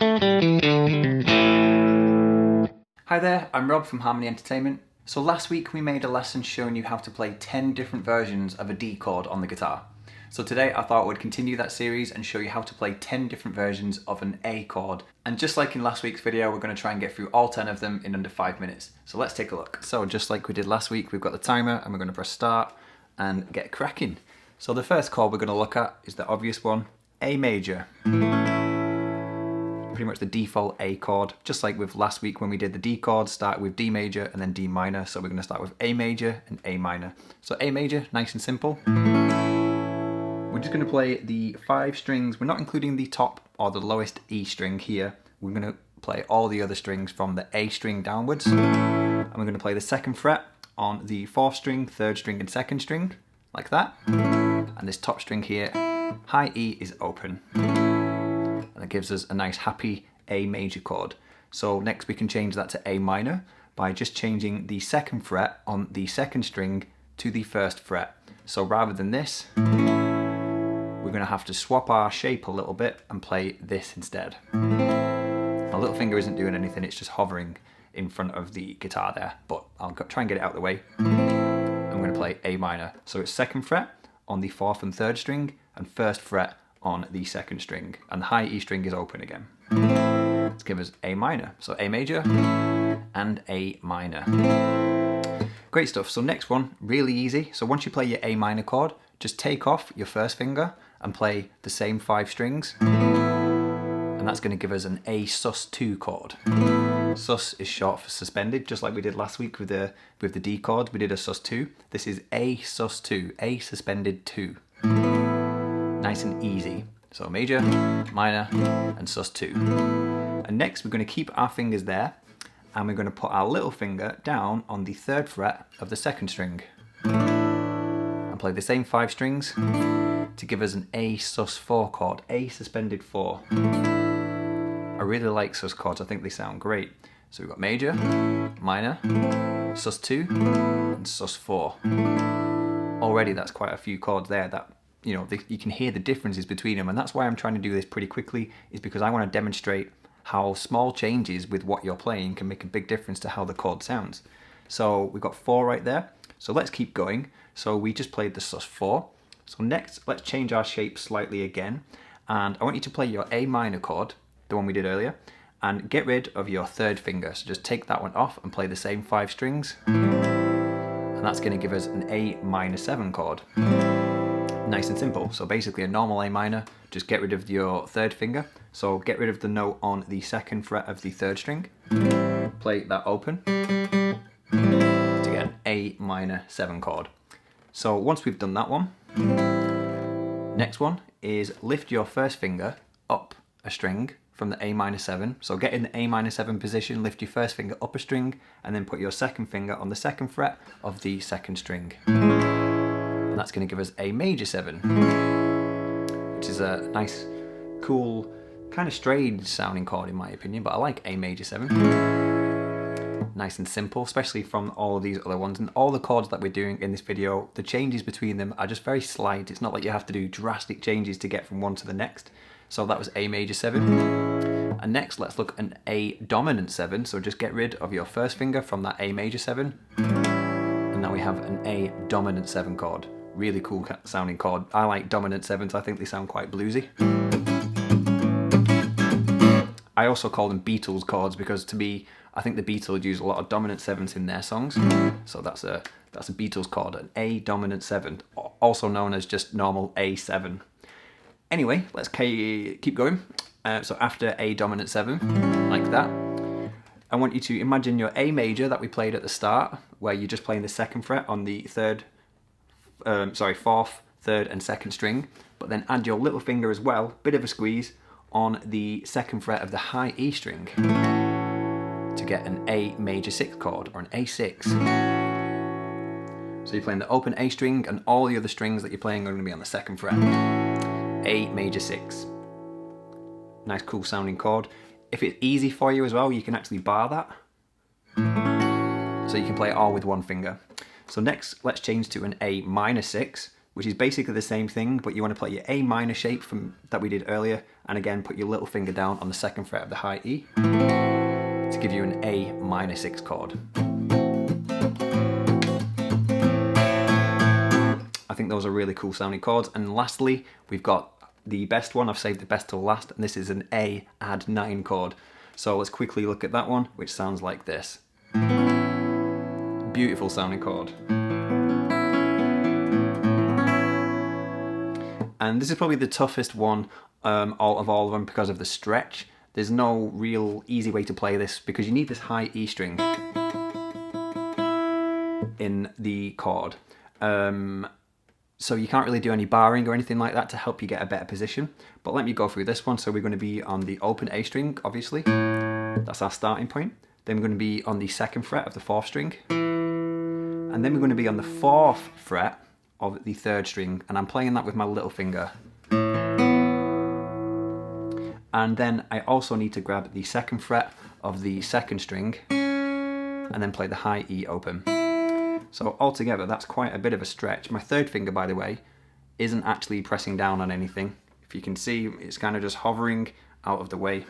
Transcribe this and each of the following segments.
Hi there, I'm Rob from Harmony Entertainment. So last week we made a lesson showing you how to play 10 different versions of a D chord on the guitar. So today I thought I would continue that series and show you how to play 10 different versions of an A chord. And just like in last week's video, we're going to try and get through all 10 of them in under 5 minutes. So let's take a look. So just like we did last week, we've got the timer and we're going to press start and get cracking. So the first chord we're going to look at is the obvious one, A major. Pretty much the default A chord, just like with last week when we did the D chord, start with D major and then D minor. So we're going to start with A major and A minor. So A major, nice and simple. We're just going to play the 5 strings. We're not including the top or the lowest E string here. We're going to play all the other strings from the A string downwards. And we're going to play the 2nd fret on the 4th string, 3rd string and 2nd string, like that. And this top string here, high E is open. And it gives us a nice happy A major chord. So next we can change that to A minor by just changing the 2nd fret on the 2nd string to the 1st fret. So rather than this, we're going to have to swap our shape a little bit and play this instead. My little finger isn't doing anything, it's just hovering in front of the guitar there, but I'll try and get it out of the way. I'm going to play A minor. So it's 2nd fret on the 4th and 3rd string and 1st fret on the 2nd string, and the high E string is open again. Let's give us A minor. So A major and A minor. Great stuff. So next one, really easy. So once you play your A minor chord, just take off your 1st finger and play the same 5 strings. And that's going to give us an A sus2 chord. Sus is short for suspended, just like we did last week with the D chord. We did a sus2. This is A sus2, A suspended 2. Nice and easy. So major, minor, and sus2. And next we're going to keep our fingers there and we're going to put our little finger down on the 3rd fret of the 2nd string. And play the same 5 strings to give us an A sus4 chord, A suspended 4. I really like sus chords, I think they sound great. So we've got major, minor, sus2, and sus4. Already that's quite a few chords there that you can hear the differences between them, and that's why I'm trying to do this pretty quickly, is because I want to demonstrate how small changes with what you're playing can make a big difference to how the chord sounds. So we've got 4 right there, so let's keep going. So we just played the sus4. So next, let's change our shape slightly again, and I want you to play your A minor chord, the one we did earlier, and get rid of your 3rd finger. So just take that one off and play the same 5 strings, and that's going to give us an A minor 7 chord. Nice and simple. So basically a normal A minor, just get rid of your 3rd finger. So get rid of the note on the 2nd fret of the 3rd string, play that open to get an A minor 7 chord. So once we've done that one, next one is lift your 1st finger up a string from the A minor 7. So get in the A minor 7 position, lift your 1st finger up a string, and then put your 2nd finger on the 2nd fret of the 2nd string. And that's going to give us A major 7, which is a nice, cool, kind of strange sounding chord in my opinion, but I like A major 7. Nice and simple, especially from all of these other ones. And all the chords that we're doing in this video, the changes between them are just very slight. It's not like you have to do drastic changes to get from one to the next. So that was A major 7. And next, let's look at an A dominant 7. So just get rid of your 1st finger from that A major 7. And now we have an A dominant 7 chord. Really cool sounding chord. I like dominant 7s, I think they sound quite bluesy. I also call them Beatles chords because to me, I think the Beatles use a lot of dominant 7s in their songs. So that's a Beatles chord, an A dominant 7, also known as just normal A7. Anyway, let's keep going. So after A dominant 7, like that, I want you to imagine your A major that we played at the start, where you're just playing the 2nd fret on the 4th, 3rd and 2nd string, but then add your little finger as well, bit of a squeeze, on the 2nd fret of the high E string to get an A major 6 chord, or an A6. So you're playing the open A string and all the other strings that you're playing are going to be on the 2nd fret. A major 6. Nice cool sounding chord. If it's easy for you as well, you can actually bar that. So you can play it all with one finger. So next, let's change to an A minor 6. which is basically the same thing, but you want to play your A minor shape that we did earlier, and again put your little finger down on the 2nd fret of the high E to give you an A minor 6 chord. I think those are really cool sounding chords. And lastly, we've got the best one. I've saved the best till last, and this is an A add 9 chord. So let's quickly look at that one, which sounds like this. Beautiful sounding chord. And this is probably the toughest one of all of them because of the stretch. There's no real easy way to play this because you need this high E string in the chord. So you can't really do any barring or anything like that to help you get a better position. But let me go through this one. So we're going to be on the open A string, obviously. That's our starting point. Then we're going to be on the 2nd fret of the 4th string. And then we're going to be on the 4th fret of the 3rd string, and I'm playing that with my little finger. And then I also need to grab the 2nd fret of the 2nd string and then play the high E open. So altogether that's quite a bit of a stretch. My 3rd finger, by the way, isn't actually pressing down on anything. If you can see, it's kind of just hovering out of the way.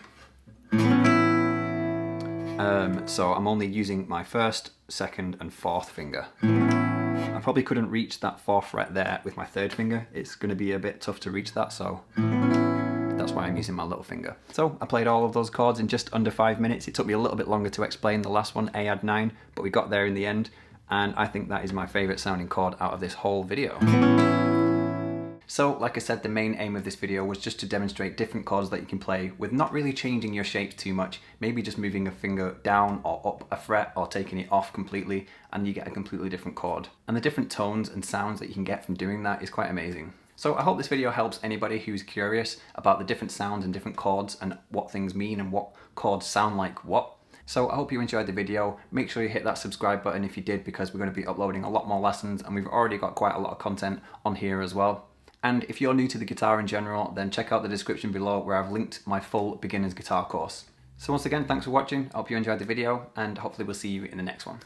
So I'm only using my 1st, 2nd and 4th finger. I probably couldn't reach that 4th fret there with my 3rd finger. It's going to be a bit tough to reach that, so that's why I'm using my little finger. So I played all of those chords in just under 5 minutes. It took me a little bit longer to explain the last one, A add 9, but we got there in the end, and I think that is my favourite sounding chord out of this whole video. So, like I said, the main aim of this video was just to demonstrate different chords that you can play with not really changing your shapes too much, maybe just moving a finger down or up a fret or taking it off completely, and you get a completely different chord. And the different tones and sounds that you can get from doing that is quite amazing. So I hope this video helps anybody who's curious about the different sounds and different chords and what things mean and what chords sound like what. So I hope you enjoyed the video. Make sure you hit that subscribe button if you did, because we're going to be uploading a lot more lessons and we've already got quite a lot of content on here as well. And if you're new to the guitar in general, then check out the description below where I've linked my full beginner's guitar course. So once again, thanks for watching. I hope you enjoyed the video, and hopefully we'll see you in the next one.